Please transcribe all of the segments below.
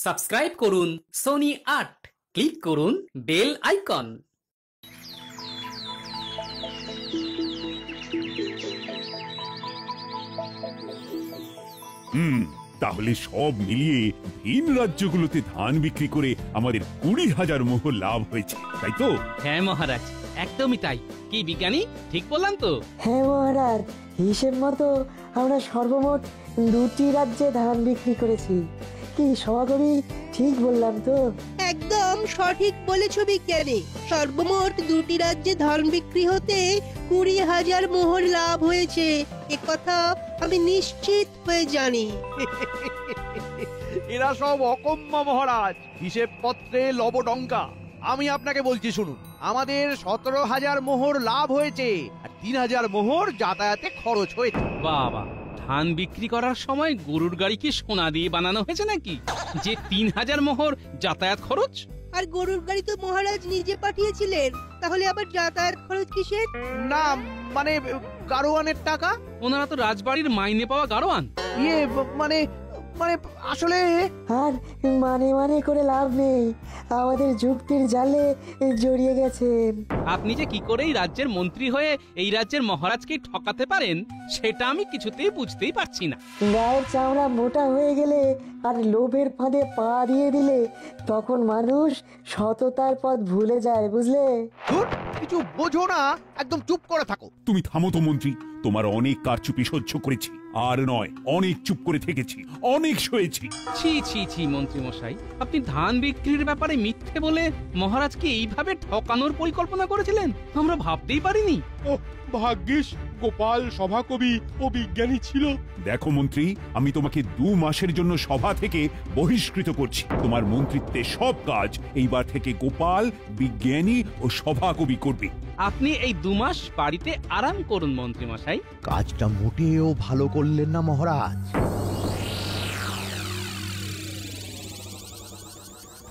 Subscribe করুন Sony ৮, click করুন bell icon. তাহলে সব মিলিয়ে ভিন রাজ্যগুলোতে ধান বিক্রি করে আমাদের 20,000 মোহর লাভ হয়েছে, তাই তো? হ্যাঁ মহারাজ, একদমই তাই। কি বিজ্ঞানী, ঠিক বললাম তো? হ্যাঁ মহারাজ, হিসেব মতো আমরা সর্বমোট 2টি রাজ্যে ধান বিক্রি করেছি। কি সভাকবি, ঠিক বললাম তো? একদম সঠিক বলেছো বিজ্ঞানী। সর্বমোট 2টি রাজ্যে ধান বিক্রি হতে 20,000 মোহর লাভ হয়েছে, কথা আমি নিশ্চিত হয়ে জানি। এরা সব অকম্মা মহারাজ, হিসেব পত্রে লবডঙ্কা। আমি আপনাকে বলছি শুনুন, আমাদের 17,000 মোহর লাভ হয়েছে আর 3,000 মোহর যাতায়াতে খরচ হয়েছে। বাবা, ধান বিক্রি করার সময় গরুর গাড়ি কি সোনা দিয়ে বানানো হয়েছে নাকি, যে 3,000 মোহর যাতায়াত খরচ? আর গরুর গাড়ি তো মহারাজ নিজে পাঠিয়েছিলেন, তাহলে আবার যাতায়াত খরচ কিসের? না মানে গাড়োয়ানের টাকা। ওনারা তো রাজবাড়ির মাইনে পাওয়া গাড়োয়ান। মানে মানে আসলে আর মানে করে লাভ নেই, আমাদের যুক্তির জালে জড়িয়ে গেছেন। আপনি যে কি করে এই রাজ্যের মন্ত্রী হয়ে এই রাজ্যের মহারাজকে ঠকাতে পারেন, সেটা আমি কিছুতেই বুঝতেই পারছি না। গায়ের চামড়া মোটা হয়ে গেলে আর লোভের ফাঁদে পা দিয়ে দিলে তখন মানুষ সততার পথ ভুলে যায়, বুঝলে? কিছু বোঝো না, একদম চুপ করে থাকো। তুমি থামো তো মন্ত্রী, তোমার অনেক কারচুপি সহ্য করেছি, আর নয় অনেক চুপ করে থেকেছি, অনেক সয়েছি। ছি ছি ছি মন্ত্রী মশাই, আপনি ধান বিক্রির ব্যাপারে মিথ্যে বলে মহারাজকে এইভাবে ঠকানোর পরিকল্পনা করেছিলেন, আমরা ভাবতেই পারিনি। ভাগ্যিস গোপাল সভাকবি ও বিজ্ঞানী ছিল। দেখো মন্ত্রী, আমি তোমাকে 2 মাসের জন্য সভা থেকে বহিষ্কৃত করছি। তোমার মন্ত্রিত্বের সব কাজ এইবার থেকে গোপাল, বিজ্ঞানী ও সভাকবি করবে। আপনি এই 2 মাস বাড়িতে আরাম করুন মন্ত্রী মশাই। কাজটা মোটেও ভালো করলেন না মহারাজ।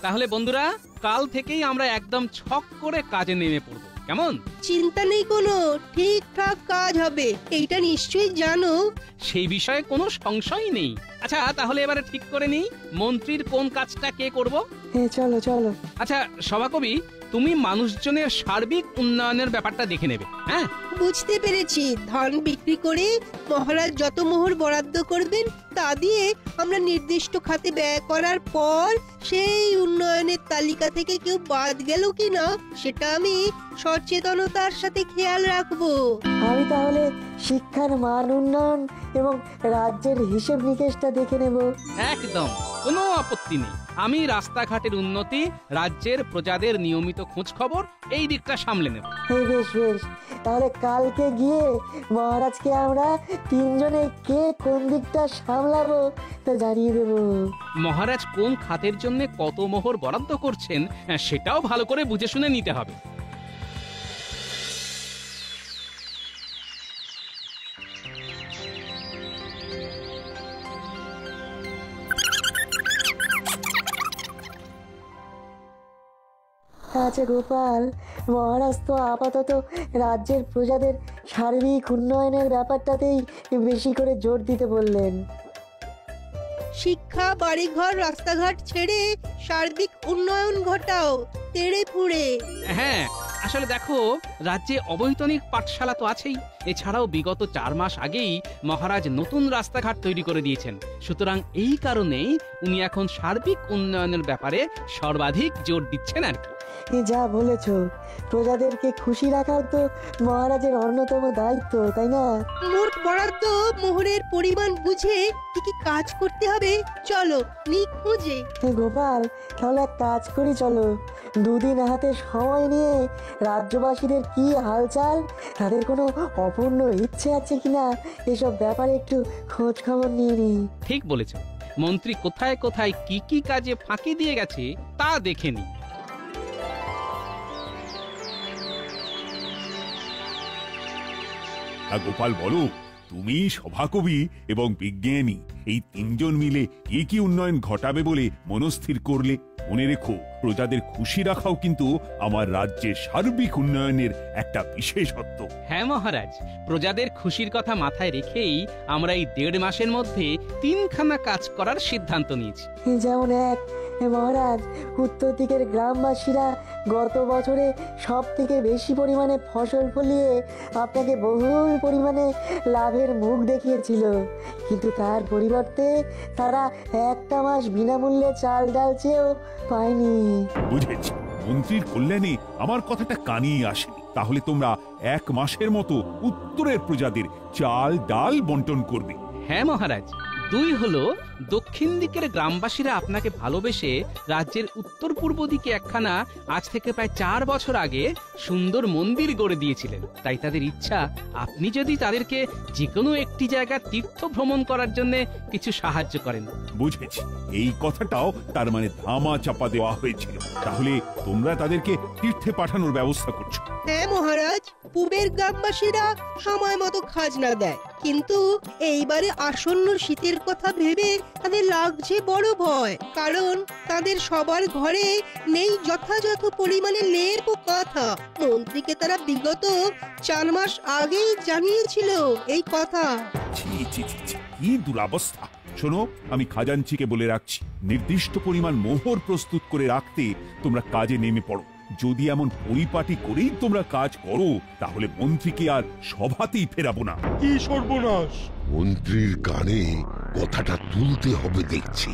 তাহলে বন্ধুরা, কাল থেকেই আমরা একদম ছক করে কাজে নেমে পড়ব, কেমন? চিন্তা নেই কোনো, ঠিকঠাক কাজ হবে, এইটা নিশ্চয়ই জানো। সেই বিষয়ে কোনো সংশয় নেই। আচ্ছা, তাহলে এবারে ঠিক করে নিই মন্ত্রীর কোন কাজটা কে করব। চলো চলো। আচ্ছা সভাকবি, তুমি মানুষজনের সার্বিক উন্নয়নের ব্যাপারটা দেখে নেবে। হ্যাঁ, বুঝতে পেরেছি। ধান বিক্রি করে মহারাজ যত মোহর বরাদ্দ করবেন তা দিয়ে আমরা নির্দিষ্ট খাতে ব্যয় করার পর সেই উন্নয়নের তালিকা থেকে কেউ বাদ গেল কিনা সেটা আমি সচেতনতার সাথে খেয়াল রাখবো। আমি তাহলে শিক্ষার মান উন্নয়ন এবং রাজ্যের হিসেব নিকেশটা দেখে নেব। একদম কোনো আপত্তি নেই। আমি রাস্তাঘাটের উন্নতি, রাজ্যের প্রজাদের নিয়মিত খোঁজ খবর, এই দিকটা সামলে নেব। বেশ বেশ, তাহলে কালকে গিয়ে মহারাজকে আমরা 3 জনে কে কোন দিকটা সামলাবো তা জানিয়ে দেব। মহারাজ কোন খাতের জন্য কত মোহর বরাদ্দ করছেন সেটাও ভালো করে বুঝে শুনে নিতে হবে। আচ্ছা গোপাল, মহারাজ তো আপাতত রাজ্যের প্রজাদের সার্বিক উন্নয়নের ব্যাপারটাতেই বেশি করে জোর দিতে বললেন। শিক্ষা, বাড়িঘর, রাস্তাঘাট ছেড়ে সার্বিক উন্নয়ন ঘটাও, তেড়ে ফুড়ে। হ্যাঁ, আসলে দেখো, রাজ্যে অবৈতনিক পাঠশালা তো আছেই, এছাড়াও বিগত 4 মাস আগেই মহারাজ নতুন রাস্তাঘাট তৈরি করে দিয়েছেন। সুতরাং এই কারণেই উনি এখন সার্বিক উন্নয়নের ব্যাপারে সর্বাধিক জোর দিচ্ছেন আর কি। যা বলেছ, প্রজাদেরকে খুশি রাখাও তো মহারাজের অন্যতম দায়িত্ব, তাই না? মোট বরাদ্দ মোহরের পরিমাণ বুঝে কি কাজ করতে হবে চলো নিখুঁজে। গোপাল, তাহলে এক কাজ করি, চলো 2 দিন হাতে সময় নিয়ে রাজ্যবাসীদের কি হালচাল, তাদের কোনো অপূর্ণ ইচ্ছে আছে কিনা এসব ব্যাপারে একটু খোঁজ খবর নিয়ে নিই। ঠিক বলেছ, মন্ত্রী কোথায় কোথায় কি কি কাজে ফাঁকি দিয়ে গেছে তা দেখে নি। গোপাল বলো, তুমি সভাকবি এবং বিজ্ঞানী এই 3 জন মিলে কি উন্নয়ন ঘটাবে বলে মনস্থির করলে? মনে রেখো, প্রজাদের খুশি রাখাও কিন্তু আমার রাজ্যের সার্বিক উন্নয়নের একটা বিশেষত্ব। হ্যাঁ মহারাজ, প্রজাদের খুশির কথা মাথায় রেখেই আমরা এই 1.5 মাসের মধ্যে 3খানা কাজ করার সিদ্ধান্ত নিয়েছি। যেমন 1 মহারাজ, উত্তর দিকের গ্রামবাসীরা গত বছরে সব থেকে বেশি পরিমাণে ফসল ফলিয়ে আপনাকে বহুল পরিমাণে লাভের মুখ দেখিয়েছিল, কিন্তু তার পরিবর্তে তারা একটা মাস বিনামূল্যে চাল ডাল চেয়েও পায়নি। বুঝেছি, মন্ত্রীর কল্যাণে আমার কথাটা কানেই আসেনি। তাহলে তোমরা 1 মাসের মতো উত্তরের প্রজাদের চাল ডাল বন্টন করবে। হ্যাঁ মহারাজ। 2 হলো দক্ষিণ দিকের গ্রামবাসীরা আপনাকে ভালোবেসে রাজ্যের উত্তর পূর্ব দিকে একখানা আজ থেকে প্রায় 4 বছর আগে সুন্দর মন্দির গড়ে দিয়েছিলেন। তাই তাদের ইচ্ছা আপনি যদি তাদেরকে যে কোনো একটি জায়গা তীর্থ ভ্রমণ করার জন্য কিছু সাহায্য করেন। বুঝেছি, এই কথাটাও তার মানে ধামা চাপা দেওয়া হয়েছিল। তাহলে তোমরা তাদেরকে তীর্থে পাঠানোর ব্যবস্থা করছো। হ্যাঁ মহারাজ, পূবের গ্রামবাসীরা সময় মতো খাজনা দেয়, কিন্তু এইবারে আসন্ন শীতের কথা ভেবে তাদের লাগছে বড় ভয়, কারণ তাদের সবার ঘরে নেই যথাযথ পরিমাণে লেপ ও কাঁথা। মন্ত্রীকে তারা বিগত 4 মাস আগেই জানিয়েছিল এই কথা। ছি ছি ছি ছি, কি দুরবস্থা! শোনো, আমি খাজাঞ্চিকে বলে রাখছি, নির্দিষ্ট পরিমাণ মোহর প্রস্তুত করে রাখতে তোমরা কাজে নেমে পড়ো। যদি এমন পরিপাটি করেই তোমরা কাজ করো, তাহলে মন্ত্রীকে আর সভাতেই ফেরাবো না। কি সর্বনাশ! মন্ত্রীর কানে কথাটা তুলতে হবে দেখছি।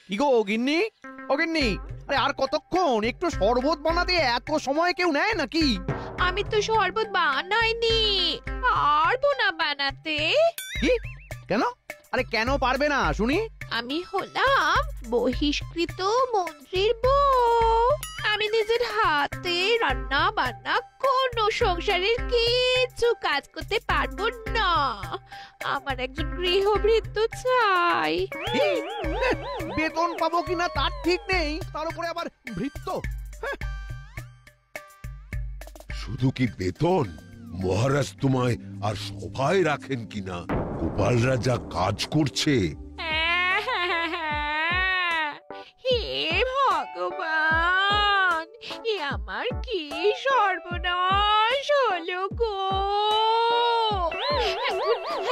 কি গো গিন্নি, ও গিন্নি, আরে আর কতক্ষণ? একটু শরবত বানাতে এত সময় কেউ নেয় নাকি? আমি তো শরবত বানাইনি, পারবো না বানাতে। কি? কেন? আরে কেন পারবে না শুনি? আমি হলাম বহিষ্কৃত মন্ত্রীর বউ। আমি নিজের হাতে রান্না বান্না কোনো সংসারের কিছু কাজ করতে পারবো না। আমার একজন গৃহভৃত্য চাই। বেতন পাবো কিনা তার ঠিক নেই, তার উপরে আবার ভৃত্য। শুধু কি বেতন, মহারাজ তোমায় আর সভায় রাখেন কিনা? গোপাল রাজা কাজ করছে। হে ভগবান, এ আমার কি সর্বনাশ হলো গো!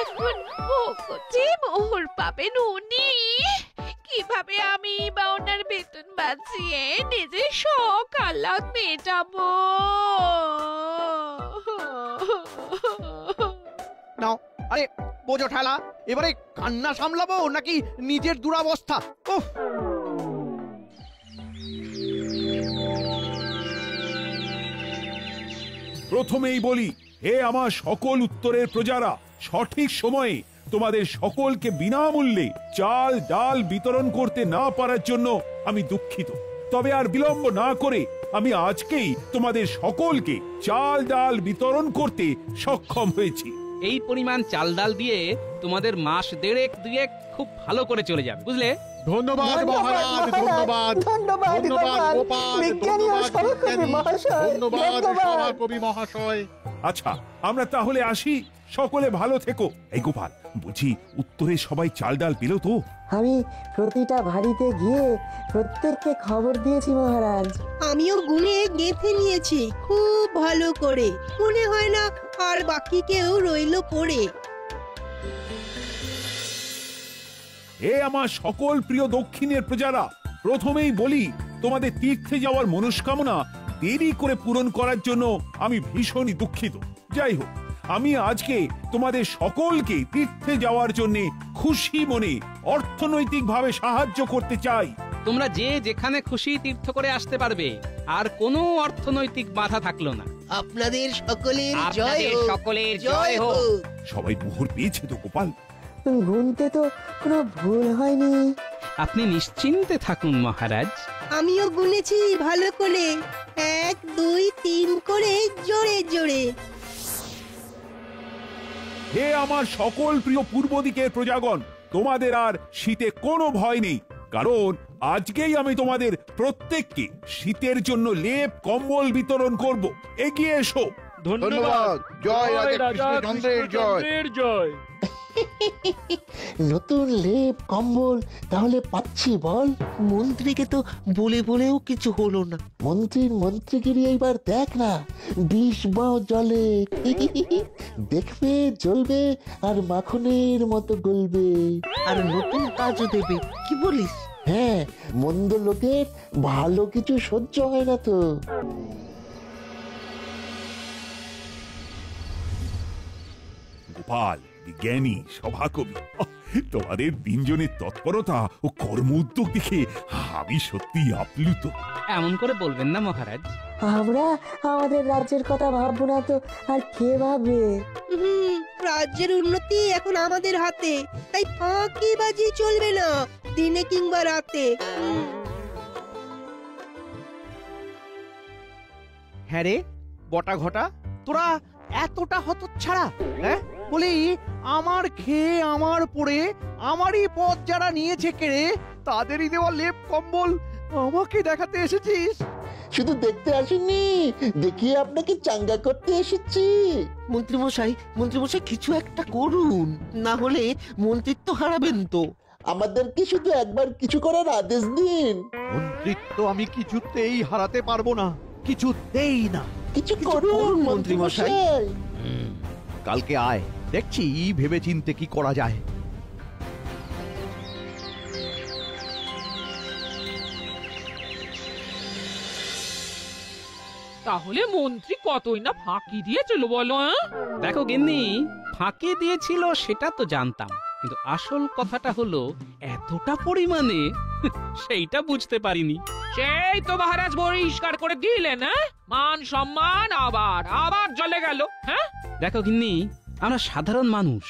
এখন যে মোহর পাবেন উনি, কিভাবে আমি বা ওনার বেতন বাঁচিয়ে নিজের শখ আহ্লাদ মেটাবো? নাও, আরে বোঝো ঠেলা। এবারে কান্না সামলাবো নাকি নিজের দুরবস্থা? ওহ, প্রথমেই বলি, হে আমার সকল উত্তরের প্রজারা, সঠিক সময়ে তোমাদের সকলকে বিনামূল্যে চাল ডাল বিতরণ করতে না পারার জন্য আমি দুঃখিত। তবে আর বিলম্ব না করে আমি আজকেই তোমাদের সকলকে চাল ডাল বিতরণ করতে সক্ষম হয়েছি। এই পরিমাণ চাল ডাল দিয়ে তোমাদের মাস 1.5-2 খুব ভালো করে চলে যাবে, বুঝলে? ধন্যবাদ মহারাজ, ধন্যবাদ ধন্যবাদ ধন্যবাদ গোপাল, বিজ্ঞানী ও ধন্যবাদ সভাকবি বিজ্ঞানী, মহাশয়, ধন্যবাদ ধন্যবাদ। সভাকবি মহাশয়। আচ্ছা, আমরা তাহলে আসি। সকলে ভালো থেকো। এই গোপাল, বুঝি উত্তরে সবাই চাল ডাল পেল তো? আমি প্রতিটা বাড়িতে গিয়ে প্রত্যেককে খবর দিয়েছি মহারাজ। আমিও গুনে গেঁথে নিয়েছি খুব ভালো করে, মনে হয় না আর বাকি কেউ রইল পড়ে। এ আমার সকল প্রিয় দক্ষিণের প্রজারা, প্রথমেই বলি, তোমাদের তীর্থে যাওয়ার মনস্কামনা দেরি করে পূরণ করার জন্য আমি ভীষণই দুঃখিত। যাই হোক, আমি আজকে তোমাদের সকলকে তীর্থে যাওয়ার জন্য খুশি মনে অর্থনৈতিকভাবে সাহায্য করতে চাই। তোমরা যে যেখানে খুশি তীর্থ করে আসতে পারবে, আর কোনো অর্থনৈতিক বাধা থাকলো না। আপনাদের সকলের জয় আপনাদের হোক, সকলের জয় জয় হোক। হোক। সবাই মোহর পেয়েছে তো গোপাল? গুনতে তো কোনো ভুল হয়নি। আপনি নিশ্চিন্তে থাকুন মহারাজ। আমিও গুনেছি ভালো করে, 1 2 3 করে জোরে জোরে। হে আমার সকল প্রিয় পূর্ব দিকের প্রজাগণ, তোমাদের আর শীতে কোনো ভয় নেই, কারণ আজকেই আমি তোমাদের প্রত্যেককে শীতের জন্য লেপ কম্বল বিতরণ করব। এগিয়ে এসো। ধন্যবাদ। জয় রাজা রাজা কৃষ্ণচন্দ্রের জয়। কৃষ্ণচন্দ্রের জয়। নতুন লেপ কম্বল তাহলে পাচ্ছি বল? মন্ত্রীকে তো বলে বলেও কিছু হলো না। মন্ত্রীগিরি এইবার দেখ না, বিষ বাও জলে। দেখবে জ্বলবে আর মাখনের মতো গলবে। আর নতুন কাজও দেবে, কি বলিস? হ্যাঁ, মন্দ লোকের ভালো কিছু সহ্য হয় না তো। গোপাল, বিজ্ঞানী, সভাকবি, তোমাদের তিনজনের তৎপরতা ও কর্ম উদ্যোগ দেখে আমি সত্যি আপ্লুত। এমন করে বলবেন না মহারাজ। আমরা আমাদের রাজ্যের কথা ভাববো না তো আর কে ভাববে? রাজ্যের উন্নতি এখন আমাদের হাতে, তাই ফাঁকিবাজি চলবে না, দিনে কিংবা রাতে। হ্যাঁ রে বটা ঘটা, তোরা এতটা হতচ্ছাড়া? হ্যাঁ, বলি আমার খেয়ে আমার পড়ে আমারই পথ যারা নিয়েছে কেড়ে, তাদেরই দেওয়া লেপ কম্বল আমাকে দেখাতে এসেছিস? শুধু দেখতে আসেনি, দেখিয়ে আপনাকে চাঙ্গা করতে এসেছি। মন্ত্রীমশাই কিছু একটা করুন, না হলে মন্ত্রিত্ব হারাবেন তো। আমাদেরকে শুধু একবার কিছু করার আদেশ দিন। মন্ত্রিত্ব আমি কিছুতেই হারাতে পারবো না, কিছুতেই না। কিছু করুন মন্ত্রীমশাই। কালকে আয়, দেখছি ভেবে চিনতে কি করা যায়। তাহলে মন্ত্রী কতই না ফাঁকি দিয়েছিল বলো? দেখো গিন্নি, ফাঁকি দিয়েছিল সেটা তো জানতাম, কিন্তু আসল কথাটা হলো এতটা পরিমাণে সেইটা বুঝতে পারিনি। সেই তো মহারাজ পরিষ্কার করে দিলেন, হ্যাঁ? মান সম্মান আবার চলে গেল। হ্যাঁ দেখো গিন্নি, আমরা সাধারণ মানুষ,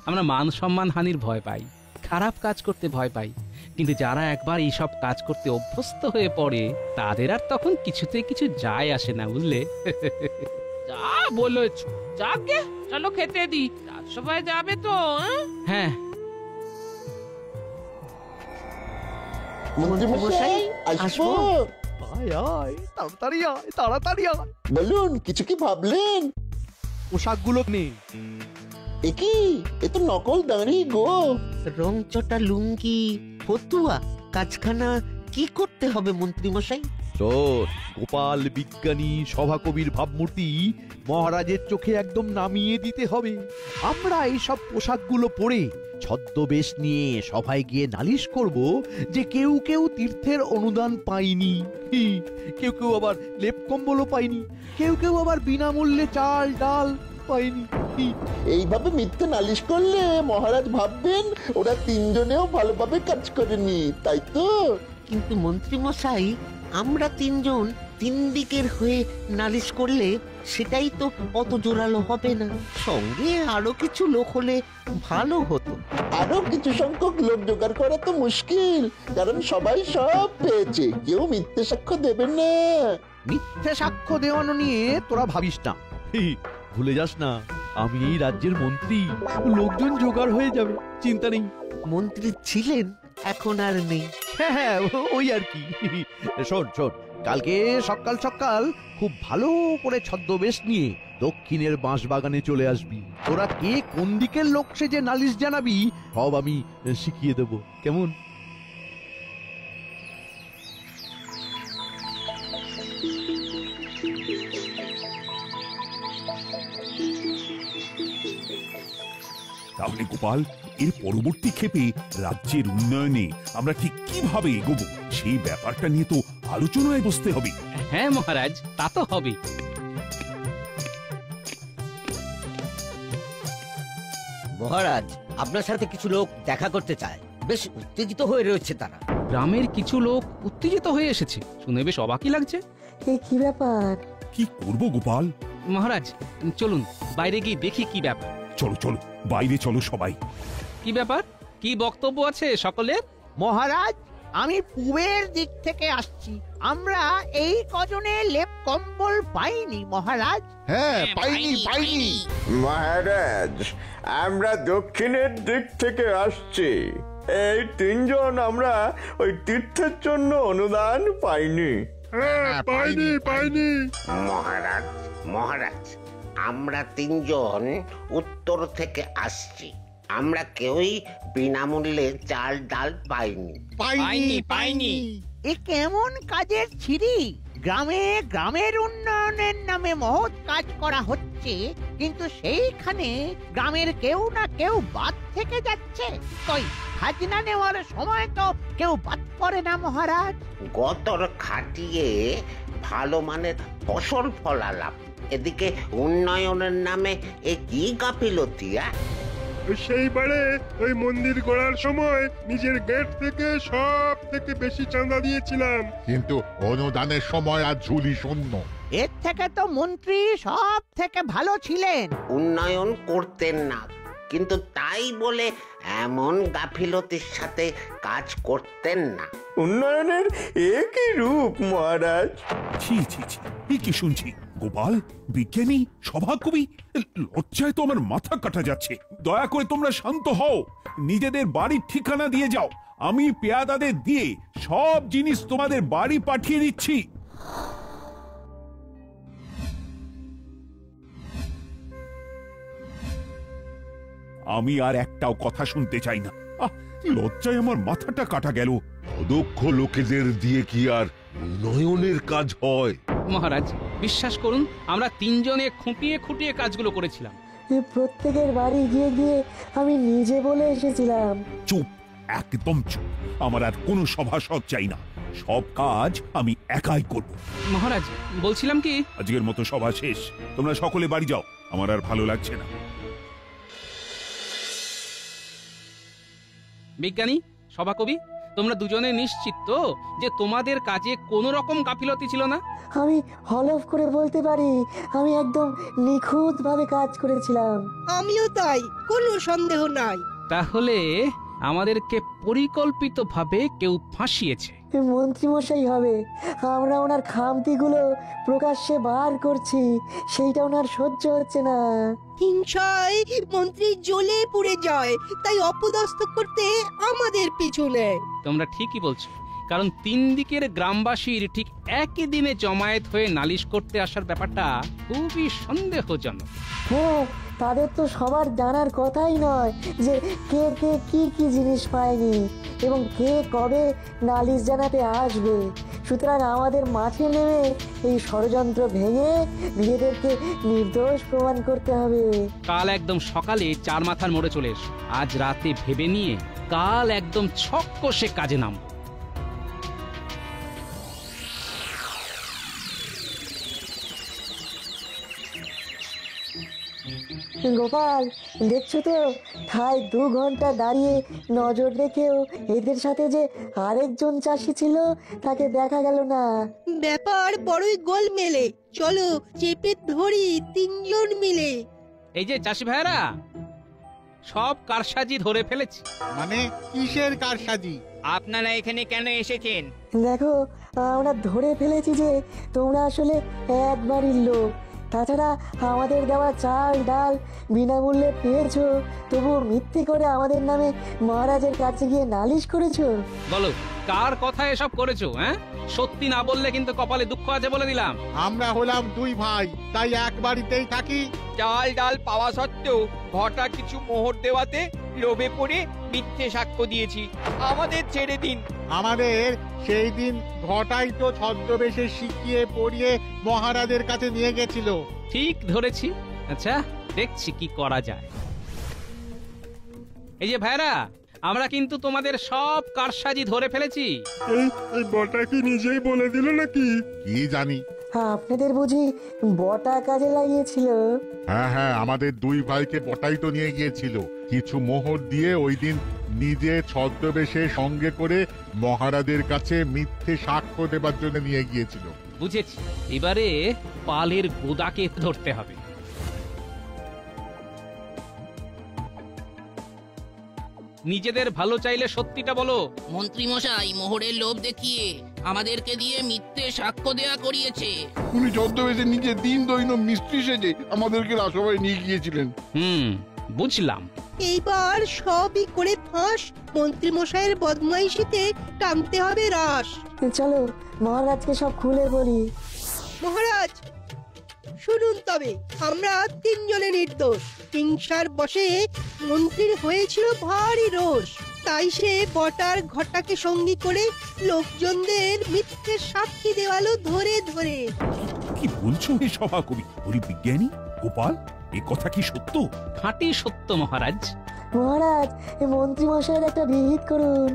আমরা মান সম্মান হানির ভয় পাই, খারাপ কাজ করতে ভয় পাই, কিন্তু যারা একবার এইসব কাজ করতে অভ্যস্ত হয়ে পড়ে তাদের আর তখন কিছুতে কিছু যায় আসে না, বুঝলে? যা বলেছ, যাকে চলো খেতে দি, রাজসভায় যাবে তো? হ্যাঁ, মন্ত্রীমশাই আসবো? আয় আয়, তাড়াতাড়ি আয়, তাড়াতাড়ি আয়। বলুন, কিছু কি ভাবলেন? পোশাকগুলো নেই। একই, এ তো নকল দাঁড়ি গো। রংচটা লুঙ্গি, ফতুয়া, কাজখানা কি করতে হবে মন্ত্রীমশাই? শোন, গোপাল বিজ্ঞানী সভাকবির ভাবমূর্তি মহারাজের চোখে একদম নামিয়ে দিতে হবে। আমরা এইসব পোশাকগুলো পরে ছদ্মবেশ নিয়ে সভায় গিয়ে নালিশ করব যে কেউ কেউ তীর্থের অনুদান পায়নি, কেউ কেউ আবার লেপ কম্বলও পায়নি, কেউ কেউ আবার বিনামূল্যে চাল ডাল পায়নি। এইভাবে মিথ্যে নালিশ করলে মহারাজ ভাববেন ওরা তিনজনেও ভালোভাবে কাজ করেনি, তাই তো? কিন্তু মন্ত্রীমশাই, আমরা তিনজন তিন দিকের হয়ে নালিশ করলে সেটাই তো অত জোরালো হবে না। সঙ্গে আরো কিছু লোক হলে ভালো হতো। আরো কিছু সংখ্যক লোক জোগাড় করা তো মুশকিল, কারণ সবাই সব পেয়েছে, কেউ মিথ্যে সাক্ষ্য দেবেন না। মিথ্যে সাক্ষ্য দেওয়ানো নিয়ে তোরা ভাবিস না, ভুলে যাস না আমি এই রাজ্যের মন্ত্রী, লোকজন জোগাড় হয়ে যাবে, চিন্তা নেই। মন্ত্রী ছিলেন, এখন আর নেই। হ্যাঁ হ্যাঁ, ওই আর কি। শোন শোন, কালকে সকাল সকাল খুব ভালো করে ছদ্মবেশ নিয়ে দক্ষিণের বাঁশবাগানে চলে আসবি। তোরা কে কোন দিকের লোক সে যে নালিশ জানাবি সব আমি শিখিয়ে দেব, কেমন? তাহলে গোপাল, এর পরবর্তী ক্ষেপে রাজ্যের উন্নয়নে আমরা ঠিক কিভাবে এগোবো সেই ব্যাপারটা নিয়ে তো আলোচনায় বসতে হবে। হ্যাঁ মহারাজ, তা তো হবে। মহারাজ, আপনার সাথে কিছু লোক দেখা করতে চায়, বেশ উত্তেজিত হয়ে রয়েছে তারা। গ্রামের কিছু লোক উত্তেজিত হয়ে এসেছে, শুনে বেশ অবাকই লাগছে। এই কি ব্যাপার? কি করব গোপাল? মহারাজ চলুন বাইরে গিয়ে দেখি কি ব্যাপার। চলো চলো, বাইরে চলো সবাই। কি ব্যাপার, কি বক্তব্য আছে সকলের? মহারাজ, আমি পূবের দিক থেকে আসছি, আমরা এই কজনে লেপ কম্বল পাইনি মহারাজ। হ্যাঁ, পাইনি। মহারাজ, আমরা দক্ষিণের দিক থেকে আসছি, এই তিনজন আমরা ওই তীর্থের জন্য অনুদান পাইনি। পাইনি। মহারাজ, আমরা তিনজন উত্তর থেকে আসছি, আমরা কেউই বিনামূল্যে চাল ডাল পাইনি। পাইনি। এ কেমন কাজের ছিরি? গ্রামে গ্রামের উন্নয়নের নামে মহৎ কাজ করা হচ্ছে, কিন্তু সেইখানে গ্রামের কেউ না কেউ বাদ থেকে যাচ্ছে। কই খাজনা নেওয়ার সময় তো কেউ বাদ পড়ে না মহারাজ। গতর খাটিয়ে ভালো মানের ফসল ফলালাম, এদিকে উন্নয়নের নামে এ কি গাফিলতি? সেইবারে ওই মন্দির গড়ার সময় নিজের গেট থেকে সব থেকে বেশি চাঁদা দিয়েছিলাম, কিন্তু অনুদানের সময় আর ঝুলি শূন্য। এর থেকে তো মন্ত্রী সব থেকে ভালো ছিলেন। উন্নয়ন করতেন না, কিন্তু তাই বলে এমন গাফিলতির সাথে কাজ করতেন না। উন্নয়নের একই রূপ মহারাজ। ছি ছি ছি, এ কি শুনছি? গোপাল, বিজ্ঞানী, সভাকবি, লজ্জায় তো আমার মাথা কাটা যাচ্ছে। দয়া করে তোমরা শান্ত হও, নিজেদের বাড়ির ঠিকানা দিয়ে যাও। আমি পেয়াদাদের দিয়ে সব জিনিস তোমাদের বাড়ি পাঠিয়ে দিচ্ছি। আমি আর একটাও কথা শুনতে চাই না। লজ্জায় আমার মাথাটা কাটা গেল। অদক্ষ লোকেদের দিয়ে কি আর উন্নয়নের কাজ হয়? মহারাজ, বিশ্বাস করুন, আমরা তিনজনে খুঁটিয়ে খুঁটিয়ে কাজগুলো করেছিলাম। প্রত্যেকের বাড়ি গিয়ে গিয়ে আমি নিজে বলে এসেছিলাম। চুপ, একদম চুপ। আমার আর কোনো সভাসদ চাই না, সব কাজ আমি একাই করব। মহারাজ, বলছিলাম কি, আজকের মতো সভা শেষ, তোমরা সকলে বাড়ি যাও, আমার আর ভালো লাগছে না। বিজ্ঞানী, সভাকবি, তোমরা দুজনে নিশ্চিত তো যে তোমাদের কাজে কোনো রকম গাফিলতি ছিল না? আমি হলফ করে বলতে পারি, আমি একদম নিখুঁত ভাবে কাজ করেছিলাম। আমিও তাই, কোনো সন্দেহ নাই। তাহলে আমাদেরকে পরিকল্পিতভাবে কেউ ফাঁসিয়েছে। মন্ত্রীমশাই হবে। আমরা ওনার খামতিগুলো প্রকাশ্যে বার করছি, সেইটা ওনার সহ্য হচ্ছে না। হিংসায় মন্ত্রী জ্বলে পুড়ে যায়, তাই অপদস্থ করতে আমাদের পিছনে। তোমরা ঠিকই বলছো, কারণ তিন দিকের গ্রামবাসীর ঠিক একই দিনে জমায়েত হয়ে নালিশ করতে আসার ব্যাপারটা খুবই সন্দেহজনক। হ্যাঁ, তাদের তো সবার জানার কথাই নয় যে কে কে কি কি জিনিস পায়নি এবং কে কবে নালিশ জানাতে আসবে। সুতরাং আমাদের মাঠে নেমে এই ষড়যন্ত্র ভেঙে নিজেদেরকে নির্দোষ প্রমাণ করতে হবে। কাল একদম সকালে চার মাথার মোড়ে চলে এসো। আজ রাতে ভেবে নিয়ে কাল একদম ছক কষে কাজে নাম। গোপাল, দেখছো তো, ঠাই 2 ঘন্টা দাঁড়িয়ে নজর রেখেও এদের সাথে যে আরেকজন চাষি ছিল তাকে দেখা গেল না। ব্যাপার বড়ই গোলমেলে। চলো চেপে ধরি তিনজন মিলে। এই যে চাষি ভাইরা, সব কারসাজি ধরে ফেলেছি। মানে কিসের কারসাজি? আপনারা এখানে কেন এসেছেন? দেখো, আমরা ধরে ফেলেছি যে তোমরা আসলে এক বাড়ির লোক। তাছাড়া আমাদের দেওয়া চাল ডাল বিনামূল্যে পেয়েছো, তবু মিথ্যে করে আমাদের নামে মহারাজের কাছে গিয়ে নালিশ করেছো। বলো, কার কথা এসব করেছো? হ্যাঁ, সত্যি না বললে কিন্তু কপালে দুঃখ আছে বলে দিলাম। আমরা হলাম 2 ভাই, তাই এক বাড়িতেই থাকি। চাল ডাল পাওয়া সত্ত্বেও ঘটা কিছু মোহর দেওয়াতে লোভে পড়ে মিথ্যে সাক্ষ্য দিয়েছি। আমাদের ছেড়ে দিন। আমাদের সেই দিন ঘটাই তো ছদ্মবেশে শিখিয়ে পড়িয়ে মহারাজের কাছে নিয়ে গেছিল। ঠিক ধরেছি। আচ্ছা, দেখছি কি করা যায়। এই যে ভাইরা, আমরা কিন্তু তোমাদের সব কারসাজি ধরে ফেলেছি। এই বটা কি নিজেই বলে দিল নাকি? কি জানি। আপনাদের বুঝি বটা কাজে লাগিয়েছিল? হ্যাঁ, আমাদের 2 ভাইকে বটাই তো নিয়ে গিয়েছিল। কিছু মোহর দিয়ে ওই দিন নিজে ছদ্মবেশে সঙ্গে করে মহারাজের কাছে মিথ্যে সাক্ষ্য দেবার জন্য নিয়ে গিয়েছিল। বুঝেছি, এবারে পালের গোদাকে ধরতে হবে। নিজেদের ভালো চাইলে সত্যিটা বলো। মন্ত্রী মশাই মোহরের লোভ দেখিয়ে আমাদেরকে দিয়ে মিথ্যে সাক্ষ্য দেয়া করিয়েছে। উনি ছদ্মবেশে নিজে দিন দৈন মিস্ত্রি সেজে আমাদেরকে রাজসভায় নিয়ে গিয়েছিলেন। বুঝলাম। এইবার সবই করে ফাঁস। মন্ত্রী মশাইয়ের বদমাইশিতে টানতে হবে রাস। চলো মহারাজকে সব খুলে বলি। মহারাজ, শুনুন তবে আমরা তিনজনে নির্দোষ। হিংসার বশে মন্ত্রীর হয়েছিল ভারী রোষ, তাই সে বটার ঘটাকে সঙ্গী করে লোকজনদের মিথ্যে সাক্ষী দেওয়ালো ধরে ধরে। কি বলছো হে সভাকবি? হরি বিজ্ঞানী গোপাল, এ কথা কি সত্য? খাঁটি সত্য মহারাজ। মহারাজ, এই মন্ত্রী মশাইয়ের একটা বিহিত করুন।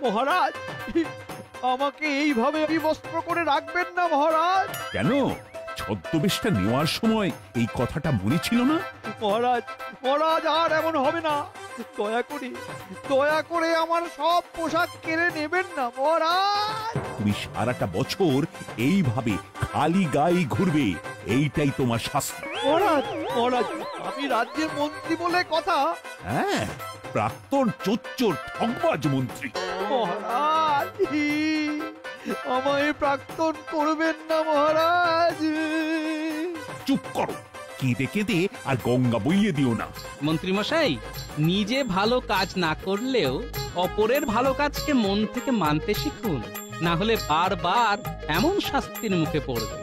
মহারাজ, আমাকে এইভাবে বিবস্ত্র করে রাখবেন না মহারাজ। কেন? ছদ্মবেশটা নেওয়ার সময় এই কথাটা মনে ছিল না? মহারাজ, মহারাজ আর এমন হবে না। দয়া করে আমার সব পোশাক কেড়ে নেবেন না মহারাজ। তুমি সারাটা বছর এইভাবে খালি গায়ে ঘুরবে, এইটাই তোমার শাস্তি। মহারাজ, মহারাজ, আমি রাজ্যের মন্ত্রী বলে কথা। হ্যাঁ, প্রাক্তন চোচ্চোর ঠকবাজ মন্ত্রী। মহারাজ, আমায় প্রাক্তন করবেন না মহারাজ। চুপ করো, কেঁদে কেঁদে আর গঙ্গা বইয়ে দিও না। মন্ত্রী মশাই, নিজে ভালো কাজ না করলেও অপরের ভালো কাজকে মন থেকে মানতে শিখুন, না হলে বারবার এমন শাস্তির মুখে পড়বে।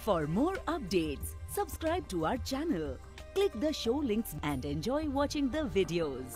For more updates, subscribe to our channel, click the show links and enjoy watching the videos.